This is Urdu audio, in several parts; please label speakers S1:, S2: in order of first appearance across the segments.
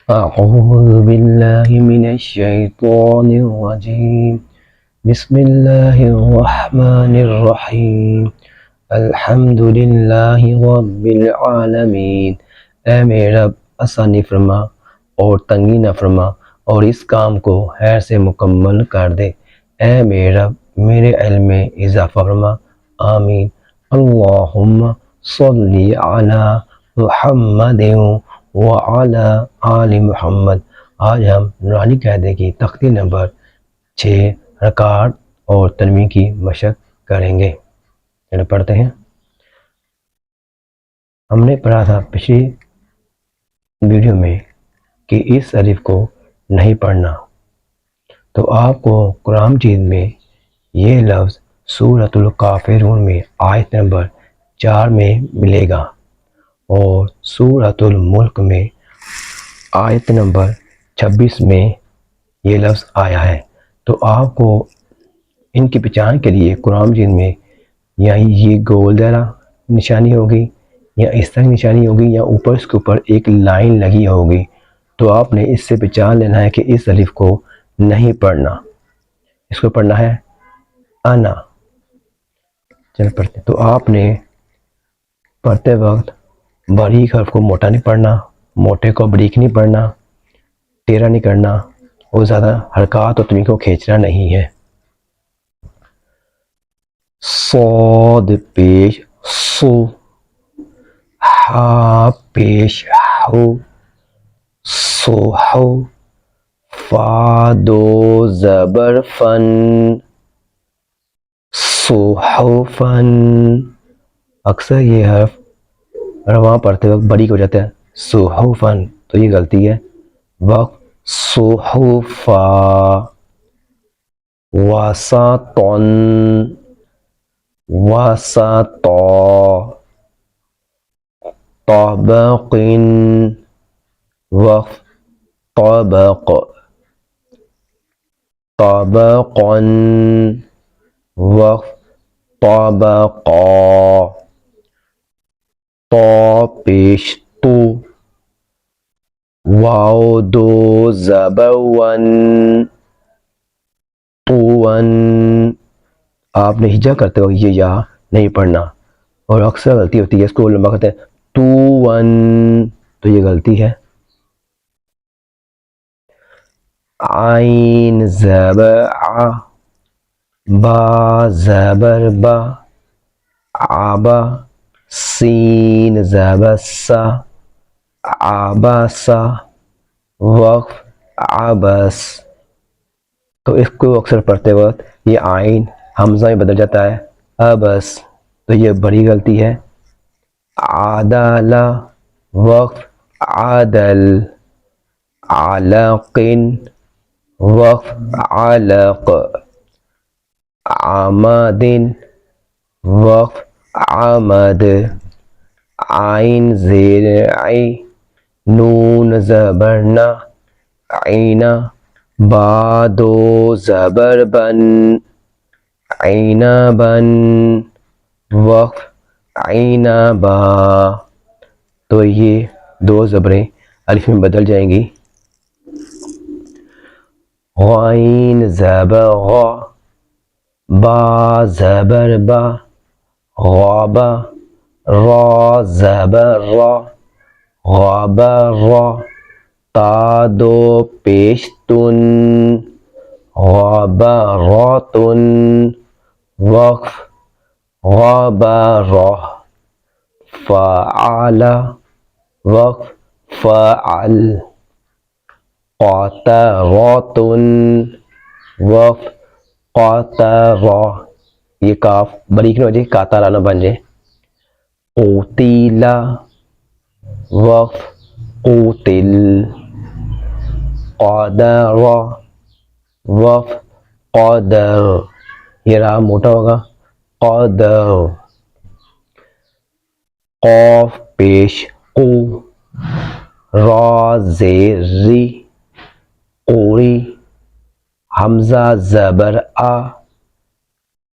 S1: أعوذ بالله من الشيطان الرجيم بسم الله الرحمن الرحیم الحمد للہ رب العالمین۔ اے میرے رب آسانی فرما اور تنگی نہ فرما اور اس کام کو خیر سے مکمل کر دے۔ اے میرے رب میرے علم میں اضافہ فرما، آمین۔ اللہم صلی علی محمد وعلی آل محمد۔ آج ہم نورانی قاعدے کی تختی نمبر 6 رکعت اور تنوین کی مشق کریں گے۔ چلو پڑھتے ہیں۔ ہم نے پڑھا تھا پچھلی ویڈیو میں کہ اس الف کو نہیں پڑھنا، تو آپ کو قرآن مجید میں یہ لفظ سورۃ الکافرون میں آیت نمبر 4 میں ملے گا اور سورۃ الملک میں آیت نمبر 26 میں یہ لفظ آیا ہے۔ تو آپ کو ان کی پہچان کے لیے قرآن مجید میں یا یہ گول دائرہ نشانی ہوگی یا اس طرح نشانی ہوگی یا اوپر اس کے اوپر ایک لائن لگی ہوگی، تو آپ نے اس سے پہچان لینا ہے کہ اس الف کو نہیں پڑھنا، اس کو پڑھنا ہے انا۔ چل پڑھتے، تو آپ نے پڑھتے وقت باریک حرف کو موٹا نہیں پڑھنا، موٹے کو بریک نہیں پڑھنا، ٹیڑھا نہیں کرنا اور زیادہ حرکات اور تنوین کو کھینچنا نہیں ہے۔ صاد پیش سو، ہا پیش ہو، سوہو، فا دو زبر فن، سوہوفن۔ اکثر یہ حرف رواں پڑھتے وقت باریک ہو جاتا ہے، سوہوفن، تو یہ غلطی ہے۔ وقف سوہوفا، وسطن، وسطا، طبقن، وقف طبق، طبقن، وقف طبقا، طا پیش تو، واو دو زبر ون، طون۔ آپ نے ہجا کرتے ہو یہ یا نہیں پڑھنا اور اکثر غلطی ہوتی ہے، اس کو لمبا کرتے ہیں تو ون، تو یہ غلطی ہے۔ عین زبر ع، با زبر با، عبا، سین زبر سا، عبسا، وقف عبس۔ تو اس کو اکثر پڑھتے وقت یہ عین حمزہ میں بدل جاتا ہے ابس، تو یہ بڑی غلطی ہے۔ عدل، وقف عدل، علقن، وقف علق، عمد، وقف عمد، عین زیر عی، نون زبر نا، عینا، با دو زبر بن، عینبن، وقف عینبا۔ تو یہ دو زبریں الف میں بدل جائیں گی۔ غین زبر غا، با زبر با، غابا، را زبر را، غابرا، تا دو پیش تن، غابراتن، وقف غابرہ، فعل، وقف فعل، قطراتن، وقف قطرہ۔ یہ کاف باریک نہ ہو جائے، کاتالا نہ بن جائے۔ قوتیلا، وقف قوتل، قدر، وقف قدر، یہ را موٹا ہوگا، قدر۔ قاف پیش قو، را زیر ری، قوری، حمزہ زبر آ،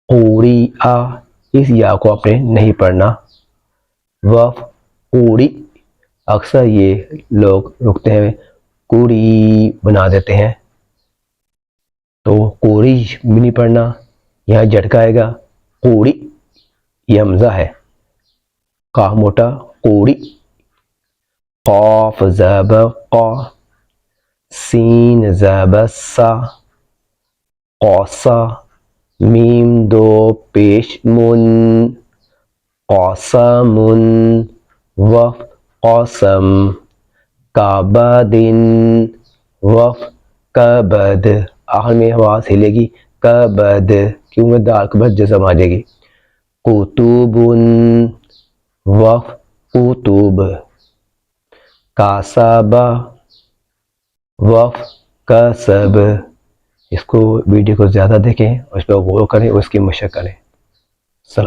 S1: قوری آ، اس یا کو آپ نے نہیں پڑھنا۔ وقف قوری، اکثر یہ لوگ رکتے ہیں کوری بنا دیتے ہیں. تو کوری بھی نہیں پڑھنا, یہاں جھٹکا آئے گا کوری, یہ حمزہ ہے, قاف موٹا کوری. قاف زب قا, سین زب سا, قاسا, میم دو پیش من, قاسم, وف قاسم, کابدن, وف کبد, آخر میں آواز ہلے گی کبد, کیونکہ دال کے بعد جزم آ جائے گی. کتب, وف کتب, کاسب, وف کسب. اس کو ویڈیو کو زیادہ دیکھیں اور اس پہ غور کریں اور اس کی مشق کریں.